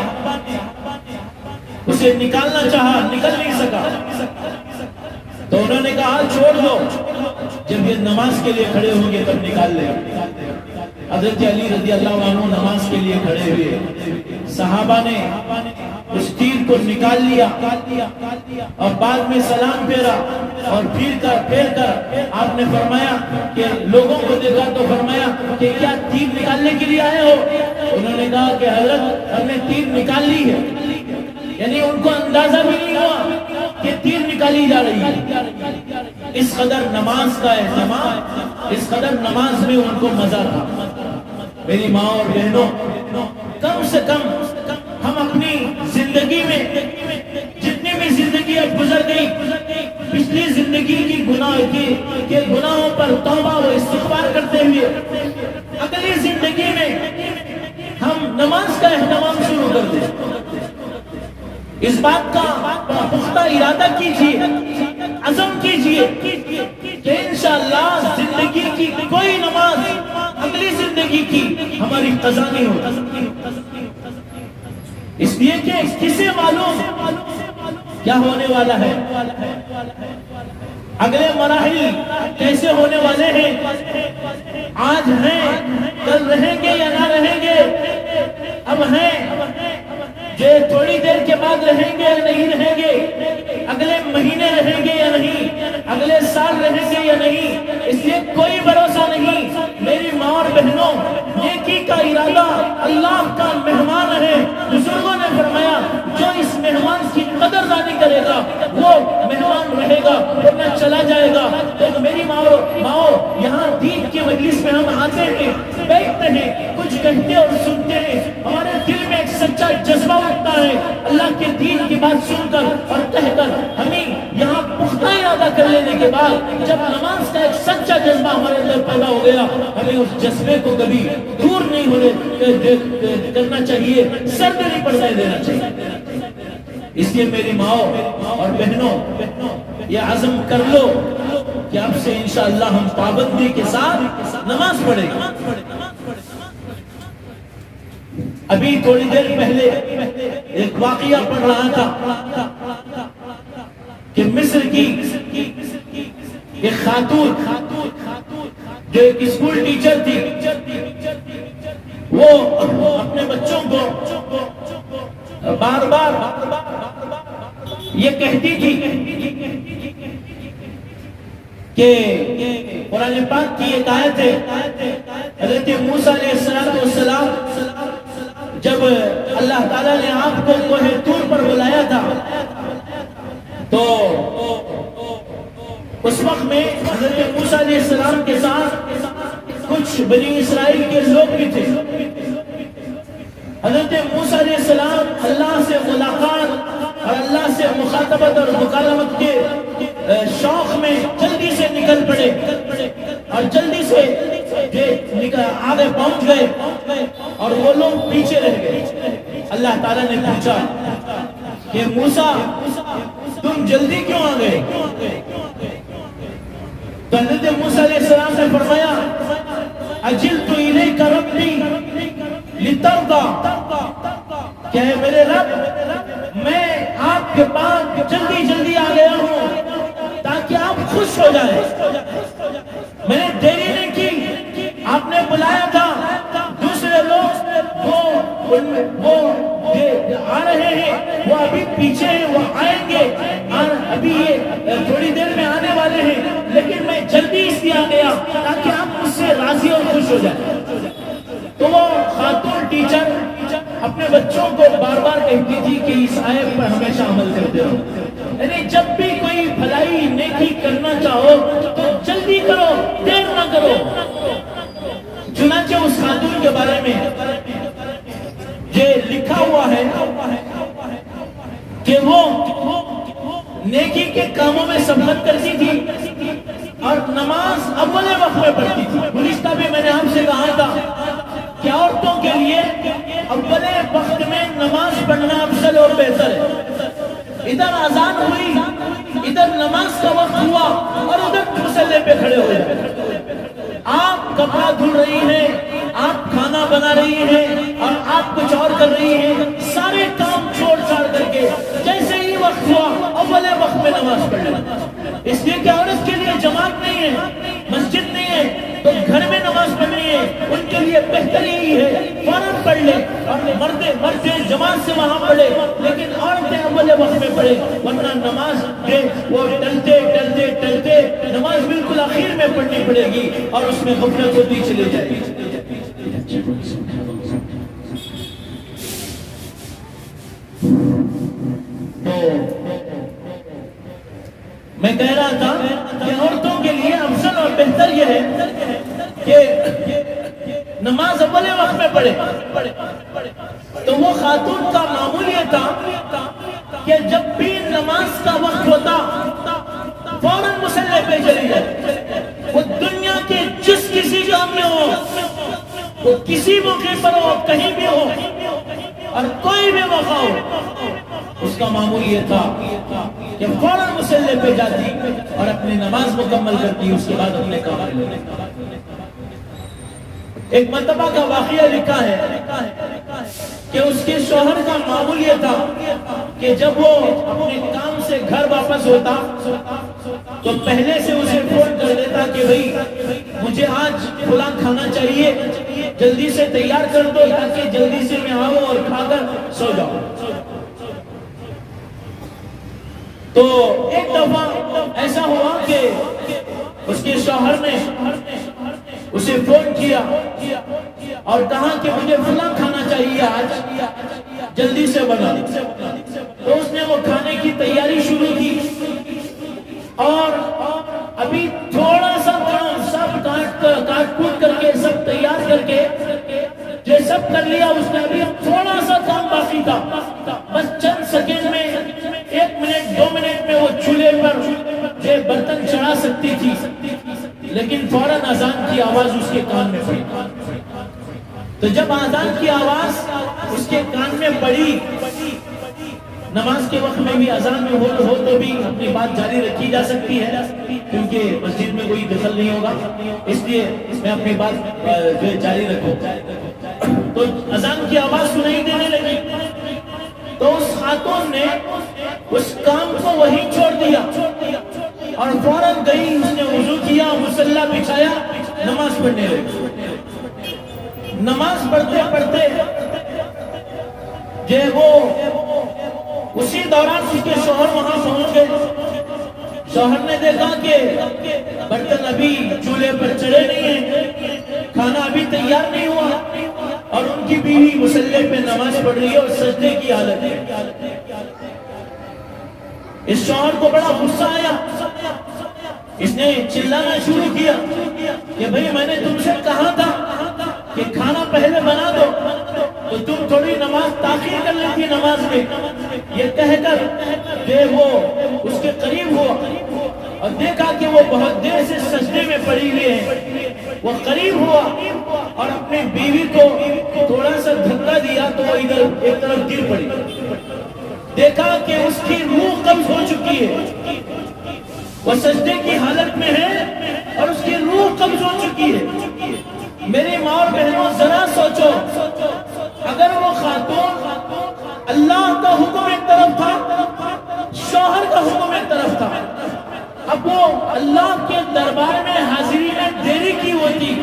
اسے نکالنا چاہا، نکل نہیں سکا، تو انہوں نے کہا چھوڑ دو، جب یہ نماز کے لیے کھڑے ہوں گے تب نکال لیں۔ حضرت علی رضی اللہ عنہ نماز کے لیے کھڑے ہوئے، صحابہ نے اس تیر کو نکال لیا اور بعد میں سلام پھیرا اور پھیر کر آپ نے فرمایا کہ لوگوں کو دیکھا تو فرمایا کہ کیا تیر نکالنے کے لیے آئے ہو؟ انہوں نے کہا کہ حضرت ہم نے تیر نکال لی ہے، یعنی ان کو اندازہ بھی نہیں ہوا کہ تیر نکالی جا رہی ہے۔ اس قدر نماز کا اہتمام، اس قدر نماز میں ان کو مزہ تھا۔ میری ماں اور بہنوں، کم سے کم ہم اپنی زندگی میں جتنی بھی زندگی اب گزر گئی، پچھلی زندگی کی گناہوں پر توبہ و استغفار کرتے ہوئے اگلی زندگی میں ہم نماز کا اہتمام شروع کر دیں۔ اس بات کا پختہ ارادہ کیجئے، عزم کیجئے کہ انشاءاللہ زندگی کی کوئی نماز اگلی زندگی کی ہماری قضا نہیں ہوتی، اس لیے کہ کسے معلوم کیا ہونے والا ہے، اگلے مراحل کیسے ہونے والے ہیں، آج ہیں کل رہیں گے یا نہ رہیں گے، اب ہیں جو تھوڑی دیر کے بعد رہیں گے یا نہیں رہیں گے، اگلے مہینے رہیں گے یا نہیں، اگلے سال رہیں گے یا نہیں، اس لیے کوئی بھروسہ نہیں۔ میری ماں اور بہنوں، نیکی کا ارادہ اللہ کا مہمان ہے۔ بزرگوں نے فرمایا جو اس مہمان کی قدردانی کرے گا وہ مہمان رہے گا ورنہ چلا جائے گا۔ تو میری ماں یہاں دین کی مجلس میں ہم آتے ہیں، بیٹھتے ہیں، کچھ کہتے اور سنتے ہیں، ہمارے دل میں ایک سچا جذبہ اٹھتا ہے اللہ کے دین کی بات سن کر اور کہہ کر۔ ہمیں یہاں پختہ ارادہ کر لینے کے بعد جب نماز کا ایک سچا جذبہ ہمارے اندر جب پیدا ہو گیا ہمیں اس جذبے کو کبھی دور نہیں ہونے کرنا چاہیے، سرد نہیں پڑنے دینا چاہیے۔ اس لیے میری ماؤں اور بہنوں یہ عزم کر لو کہ اب سے انشاءاللہ ہم پابندی کے ساتھ نماز پڑھیں گے۔ ابھی تھوڑی دیر پہلے ایک واقعہ پڑھ رہا تھا کہ مصر کی ایک خاتون جو ایک اسکول ٹیچر تھی، وہ اپنے بچوں کو بار بار یہ کہتی تھی کہ قرآن پاک کی ایک آیت ہے، حضرت موسیٰ علیہ السلام جب اللہ تعالیٰ نے آپ کو کوہ طور پر بلایا تھا تو اس وقت میں حضرت موسیٰ علیہ السلام کے ساتھ کچھ بنی اسرائیل کے لوگ بھی تھے۔ حضرت موسیٰ علیہ السلام اللہ سے ملاقات اور اللہ سے مخاطبت اور مکالمت کے شوق میں جلدی سے نکل پڑے اور جلدی سے آگے پہنچ گئے اور وہ لوگ پیچھے رہ گئے۔ اللہ تعالیٰ نے پوچھا کہ موسیٰ تم جلدی کیوں آ گئے؟ تو حضرت موسیٰ علیہ السلام نے فرمایا اجلت الیک ربی لترضی، کہ ہے میرے رب میں آپ کے پاس جلدی جلدی آ گیا ہوں تاکہ آپ خوش ہو جائیں۔ میں نے دیری نہیں کی، آپ نے بلایا تھا، دوسرے لوگ وہ آ رہے ہیں، وہ ابھی پیچھے ہیں، وہ آئیں گے اور ابھی یہ تھوڑی دیر میں آنے والے ہیں، لیکن میں جلدی اس لیے آ گیا تاکہ آپ مجھ سے راضی اور خوش ہو جائیں۔ تو وہ خاتون ٹیچر اپنے بچوں کو بار بار کہتی تھی کہ اس آیت پر ہمیشہ عمل کرتے رہو، یعنی جب بھی کوئی بھلائی نیکی کرنا چاہو تو جلدی کرو، دیر نہ کرو۔ چنانچہ اس خاتون کے بارے میں یہ لکھا ہوا ہے کہ وہ نیکی کے کاموں میں سبقت کرتی تھی اور نماز اول وقت میں پڑھتی تھی۔ گزشتہ بھی میں نے آپ سے کہا تھا کہ عورتوں کے لیے اول وقت میں نماز پڑھنا افضل اور بہتر ہے۔ ادھر اذان ہوئی، ادھر نماز کا وقت ہوا اور ادھر مصلی پہ کھڑے ہوئے۔ آپ کپڑا دھل رہی ہیں، آپ کھانا بنا رہی ہیں اور آپ کچھ اور کر رہی ہیں، سارے کام چھوڑ چھاڑ کر کے جیسے ہی وقت ہوا اول وقت میں نماز پڑھ لینا۔ اس لیے کہ عورت کے لیے جماعت نہیں ہے، مسجد نہیں ہے تو گھر میں نماز پڑھنی ہے، ان کے لیے بہتر یہی ہے فوراً پڑھ لے اور مرد جماعت سے وہاں پڑھے، لیکن عورتیں اول وقت میں پڑھے، ورنہ نماز وہ ٹلتے ٹلتے ٹلتے نماز بالکل آخر میں پڑھنی پڑے گی اور اس میں غفلت ہوتی چلی جائے گی۔ میں کہہ رہا تھا کہ عورتوں کے لیے افضل اور بہتر یہ ہے کہ نماز اول وقت میں پڑھے۔ تو وہ خاتون کا معمول یہ تھا کہ جب بھی نماز کا وقت ہوتا فوراً مصلی پہ چلی جائے، وہ دنیا کے جس کسی کام میں ہو، وہ کسی موقع پر ہو، کہیں بھی ہو اور کوئی بھی موقع ہو، اس کا معمول یہ تھا کہ فوراً مصلی پہ جاتی اور اپنی نماز مکمل کرتی، اس کے بعد اپنے کام پہ لیتی۔ ایک مرتبہ کا واقعہ لکھا ہے کہ اس کے شوہر کا معمول یہ تھا کہ جب وہ اپنے کام سے گھر واپس ہوتا تو پہلے سے اسے فون کر دیتا کہ بھئی مجھے آج فلاں کھانا چاہیے، جلدی سے تیار کر دو تاکہ جلدی سے میں آؤں اور کھا کر سو جاؤں۔ تو ایک دفعہ ایسا ہوا کہ اس کے شوہر نے اسے فون کیا اور کہا کہ مجھے فلاں کھانا چاہیے آج، جلدی سے بنا۔ تو اس نے وہ کھانے کی تیاری شروع کی اور ابھی تھوڑا سا کام سب کاٹ کوٹ کر کے سب تیار کر کے جو سب کر لیا اس نے، ابھی تھوڑا سا کام باقی تھا، بس چند سیکنڈ میں 1 منٹ 2 منٹ میں وہ چولہے پر جو برتن چڑھا سکتی تھی۔ لیکن فوراً اذان کی آواز اس کے کان میں پڑی. تو جب اذان کی آواز اس کے کان میں پڑی، نماز کے وقت میں بھی اذان میں ہو تو بھی اپنی بات جاری رکھی جا سکتی ہے کیونکہ مسجد میں کوئی دخل نہیں ہوگا، اس لیے میں اپنی بات جاری رکھوں. تو اذان کی آواز سنائی دینے لگی تو اس خاتون نے اس کام کو وہیں چھوڑ دیا اور فوراً گئی، اس نے وضو کیا، مصلی بچھایا، نماز پڑھنے لگی. نماز پڑھتے پڑھتے وہ اسی دوران اس کے شوہر وہاں پہنچ گئے. شوہر نے دیکھا کہ برتن ابھی چولہے پر چڑھے نہیں ہیں، کھانا ابھی تیار نہیں ہوا اور ان کی بیوی مصلی پہ نماز پڑھ رہی ہے اور سجدے کی حالت ہے. اس شوہر کو بڑا غصہ آیا، اس نے چلانا شروع کیا کہ بھئی میں نے تم سے کہا تھا کہ کھانا پہلے بنا دو تو تم تھوڑی نماز تاخیر کر لیتی نماز میں. یہ کہہ کر کہ وہ اس کے قریب ہوا اور دیکھا کہ وہ بہت دیر سے سجدے میں پڑی ہوئی ہے. وہ قریب ہوا اور اپنی بیوی کو تھوڑا سا دھکا دیا تو وہ ادھر ایک طرف گر پڑی. دیکھا کہ اس کی روح قبض ہو چکی ہے، وہ سجدے کی حالت میں ہے اور اس کی روح قبض ہو چکی ہے. میری ماں اور بہنوں ذرا سوچو، اگر وہ خاتون اللہ کا حکم ایک طرف تھا، شوہر کا حکم ایک طرف تھا، اب وہ اللہ کے دربار میں حاضری میں دیری کی ہوتی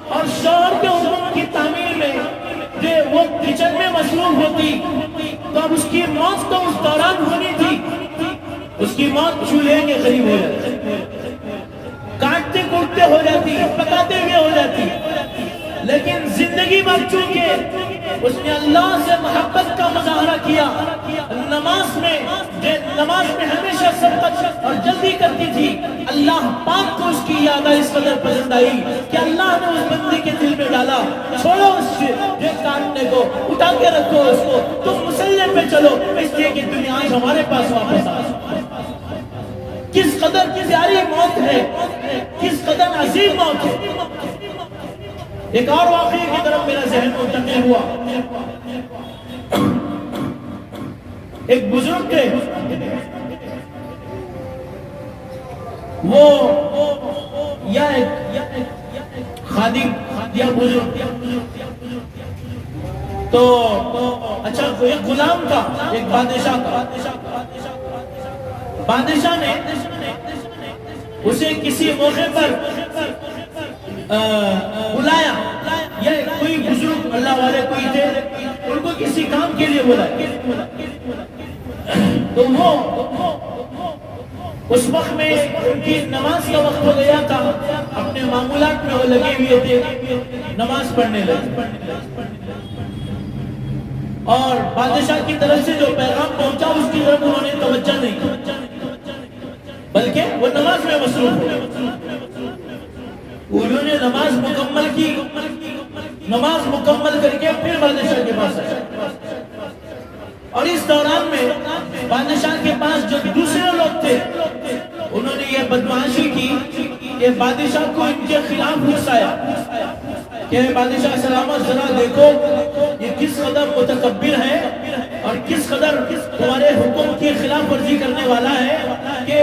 اور شوہر کے حکم کی تعمیل میں وہ کچن میں مصروف ہوتی تو اب اس کی موت تو اس دوران ہونی تھی. اس کی موت چولہے کے قریب ہو جاتی، کاٹتے کوٹتے ہو جاتی، پکاتے ہوئے ہو جاتی. لیکن زندگی بھر چونکہ اس نے اللہ سے محبت کا مظاہرہ کیا، نماز میں ہمیشہ سبقت اور جلدی کرتی تھی، اللہ پاک کو اس کی یاد اس قدر پسند آئی کہ اللہ نے اس بندی کے دل میں ڈالا، چھوڑو اس کاٹنے کو، اٹھا کے رکھو اس کو، تم مصلی پہ چلو، اس لیے کہ دنیا آج ہمارے پاس واپس آ. کس قدر پیاری موت ہے، کس قدر عظیم موت ہے. ایک اور واقعے کی طرف میرا ذہن منتقل ہوا. ایک بزرگ تھے، وہ یا ایک خادم یا بزرگ تو اچھا ایک غلام تھا، ایک بادشاہ کا. بادشاہ نے اسے کسی موقع پر بلایا، یا کوئی بزرگ اللہ والے کوئی تھے، ان کو کسی کام کے لیے بلایا. تو وہ اس وقت میں ان کی نماز کا وقت ہو گیا تھا، اپنے معمولات میں وہ لگے ہوئے تھے، نماز پڑھنے لگے. اور بادشاہ کی طرف سے جو پیغام پہنچا اس کی طرف انہوں نے توجہ نہیں کی، بلکہ وہ نماز میں مصروف ہوئے. انہوں نے نماز مکمل کی، نماز مکمل کر کے پھر بادشاہ کے پاس آئے. اور اس دوران میں بادشاہ کے پاس جو دوسرے لوگ تھے انہوں نے یہ بدمعاشی کی کہ بادشاہ کو ان کے خلاف غصایا کہ بادشاہ سلامت ذرا دیکھو یہ کس قدر متکبر ہے اور کس قدر تمہارے حکم کی خلاف ورزی کرنے والا ہے کہ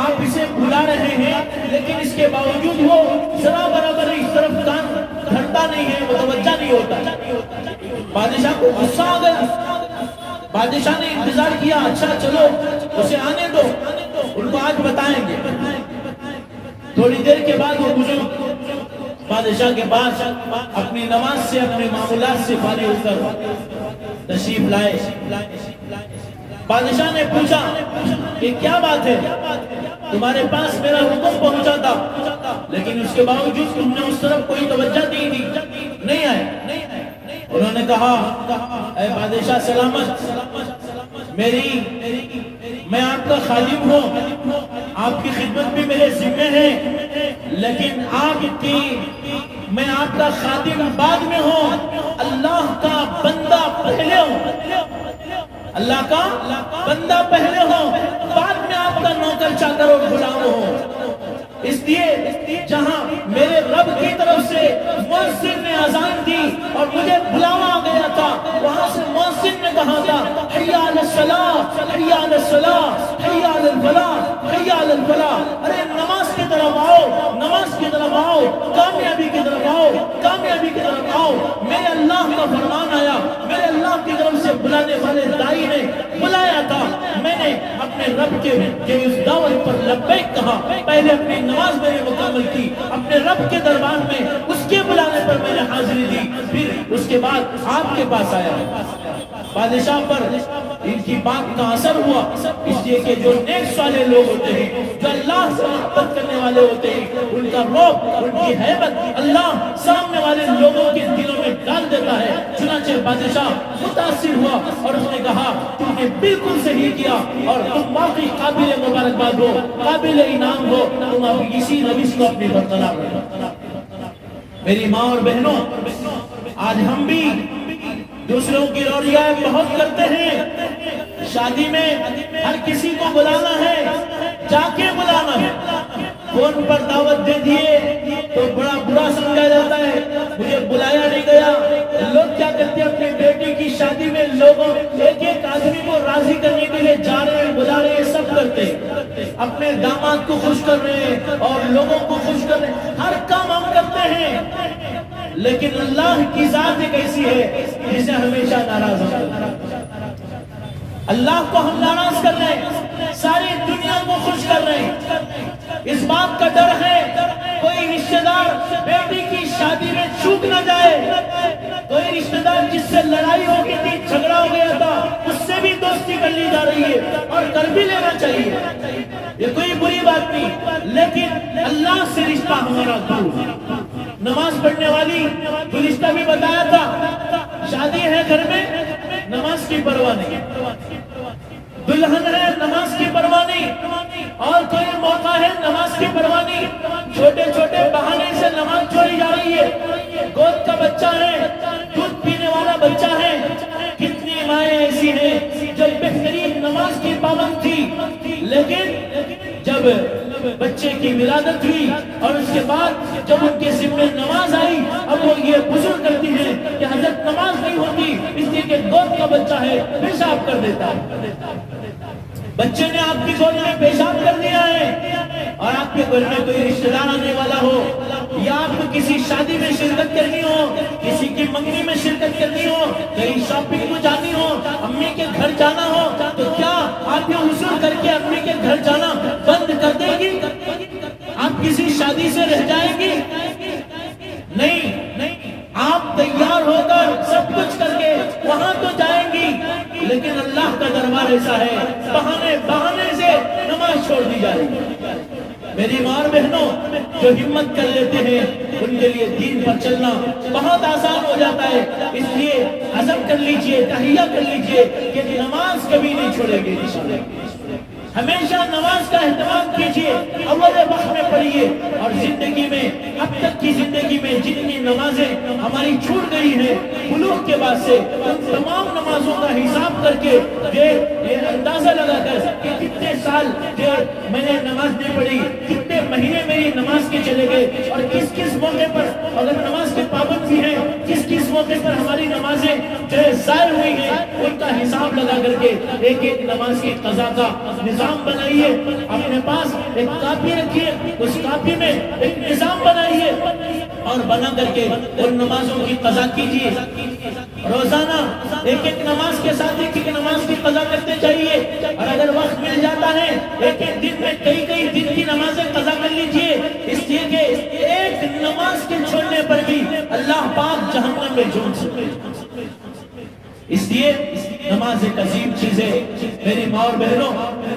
آپ اسے بلا رہے ہیں، لیکن اس کے باوجود وہ ذرا برابر اس طرف کان دھرتا نہیں ہے، متوجہ نہیں ہوتا. بادشاہ کو غصہ آ گیا. بادشاہ نے انتظار کیا، اچھا چلو اسے آنے دو، ان کو آج بتائیں گے. تھوڑی دیر کے بعد وہ بزرگ بادشاہ کے پاس اپنی نماز سے اپنے معمولات سے فارغ ہو کر تشریف لائے. بادشاہ نے پوچھا کہ کیا بات ہے، تمہارے پاس میرا حکم پہنچا تھا لیکن اس کے باوجود تم نے اس طرف کوئی توجہ نہیں دی، نہیں آئے. انہوں نے کہا اے بادشاہ سلامت، میں آپ کا خادم ہوں، آپ کی خدمت بھی میرے ذمہ ہے، لیکن میں آپ کا خادم بعد میں ہوں، اللہ کا بندہ پہلے ہوں. اللہ کا بندہ پہلے ہوں، بعد میں آپ کا نوکر چاکر اور غلام ہوں. اس لیے جہاں میرے رب کی طرف سے مؤذن نے اذان دی اور مجھے بلاوا آ گیا تھا، وہاں سے مؤذن نے کہا تھا حی علی الصلاۃ، حی علی الصلاۃ، حی علی الفلاح، حی علی الفلاح، ارے نماز کی طرف آؤ، نماز کی طرف آؤ، کامیابی کی طرف آؤ، کامیابی کی طرف آؤ۔ میرے اللہ کا فرمان آیا، میرے اللہ کی طرف سے بلانے والے دائی نے بلایا تھا، میں نے اپنے رب کے اس دعوت پر لبیک کہا، پہلے اپنی نماز میں نے مکمل کی، اپنے رب کے دربار میں اس کے بلانے پر میں نے حاضری دی، پھر اس کے بعد آپ کے پاس آیا۔ بادشاہ پر ان کی بات کا اثر ہوا، اس لیے کہ جو نیک صالح لوگ ہوتے ہیں، جو اللہ سے محبت کرنے والے ہوتے ہیں، ان کا رعب، ان کی ہیبت اللہ سامنے والے لوگوں کے دلوں میں ڈال دیتا ہے۔ چنانچہ بادشاہ متاثر ہوا اور اس نے کہا تم نے بالکل صحیح کیا اور تم واقعی قابل مبارکباد ہو، قابل انعام ہو، تم اب اسی روش کو اپنی برقرار رکھو۔ میری ماں اور بہنوں، آج ہم بھی دوسروں کی روریاں بہت کرتے ہیں، شادی میں ہر کسی کو بلانا ہے، جا کے بلانا ہے، فون پر دعوت دے دیے تو بڑا برا سمجھا جاتا ہے، مجھے بلایا نہیں گیا۔ لوگ کیا کرتے ہیں اپنی بیٹی کی شادی میں لوگوں ایک آدمی کو راضی کرنے کے لیے جا رہے ہیں، بلا رہے ہیں، سب کرتے ہیں، اپنے داماد کو خوش کر رہے ہیں اور لوگوں کو خوش کر رہے ہیں، ہر کام ہم کرتے ہیں، لیکن اللہ کی ذات ایک ایسی ہے جسے ہمیشہ ناراض ہوتا ہے۔ اللہ کو ہم ناراض کر رہے ہیں، ساری دنیا کو خوش کر رہے ہیں، اس بات کا ڈر ہے کوئی رشتہ دار بیٹی کی شادی میں چوک نہ جائے، کوئی رشتہ دار جس سے لڑائی ہو گئی تھی، جھگڑا ہو گیا تھا، اس سے بھی دوستی کر لی جا رہی ہے اور کر بھی لینا چاہیے، یہ کوئی بری بات نہیں، لیکن اللہ سے رشتہ ہمارا دور۔ نماز پڑھنے والی گزشتہ بھی بتایا تھا، شادی ہے گھر میں نماز کی پرواہ نہیں، دلہن ہے نماز کی پرواہ نہیں، اور کوئی موقع ہے نماز کی پرواہ نہیں، چھوٹے چھوٹے بہانے سے نماز چھوڑی جا رہی ہے، گود کا بچہ ہے، دودھ پینے والا بچہ ہے، کتنی مائیں ایسی ہیں جو بہترین نماز کی پابند تھی، لیکن جب بچے کی ولادت ہوئی اور اس کے بعد جب ان کے ذمہ نماز آئی، اب وہ یہ بزرگ کرتی ہیں کہ حضرت نماز نہیں ہوتی، اس لیے کہ گود کا بچہ ہے پیشاب کر دیتا ہے۔ بچے نے آپ کی گود میں پیشاب کر دیا ہے اور آپ کے گھر میں کوئی رشتہ دار آنے والا ہو یا آپ کو کسی شادی میں شرکت کرنی ہو، کسی کی منگنی میں شرکت کرنی ہو، کہیں شاپنگ کو جانی ہو، امی کے گھر جانا ہو، تو کیا آپ یہ حضور کر کے امی کے گھر جانا بند کر دیں گی؟ آپ کسی شادی سے رہ جائیں گی؟ نہیں، آپ تیار ہو کر سب کچھ کر کے وہاں تو جائیں گی، لیکن اللہ کا دربار ایسا ہے بہانے سے نماز چھوڑ دی جائے گی۔ میری ماں اور بہنوں، جو ہمت کر لیتے ہیں ان کے لیے دین پر چلنا بہت آسان ہو جاتا ہے، اس لیے عزم کر لیجئے، تہیہ کر لیجئے کہ نماز کبھی نہیں چھوڑیں گے انشاءاللہ۔ ہمیشہ نماز کا اہتمام کیجئے، اول وقت میں پڑھیے، اور زندگی میں اب تک کی زندگی میں جتنی نمازیں ہماری چھوٹ گئی ہیں بلوغ کے بعد سے، ان تمام نمازوں کا حساب کر کے یہ اندازہ لگا کر کہ کتنے سال میں نے نماز نہیں پڑھی، کتنے مہینے میری نماز کے چلے گئے، اور کس کس موقع پر اگر نماز کے پابند بھی ہیں، کس کس موقع پر ہماری نمازیں جو ہے ضائع ہوئی ہیں، ان کا حساب لگا کر کے ایک ایک نماز کی قضا کا نظام بنائیے، اپنے پاس ایک کاپی رکھیے، اس کاپی میں ایک نظام بنائیے اور بنا کر کے ان نمازوں کی قضا کیجیے۔ روزانہ ایک ایک نماز کے ساتھ ایک ایک نماز کی قضا کرتے جائیے، اور اگر وقت مل جاتا ہے ایک ایک دن میں کئی دن کی نمازیں قضا کر لیجیے، اس لیے کہ ایک نماز کے چھوڑنے پر بھی اللہ پاک جہنم میں جھونک سکتے ہیں۔ اس لیے نماز ایک عظیم چیز ہے۔ میری ماں اور بہنوں،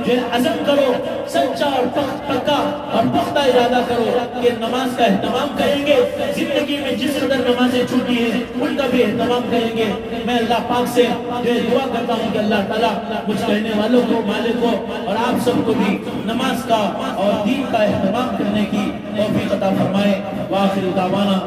جو عزم کرو، سچا اور پکا اور پختہ ارادہ کرو کہ نماز کا اہتمام کریں گے، زندگی میں جس قدر نمازیں چھوٹی ہیں ان کا بھی اہتمام کریں گے۔ میں اللہ پاک سے جو دعا کرتا ہوں کہ اللہ تعالیٰ مجھ کہنے والوں کو، مالک کو اور آپ سب کو بھی نماز کا اور دین کا اہتمام کرنے کی توفیق عطا فرمائے۔ وآخر دعوانا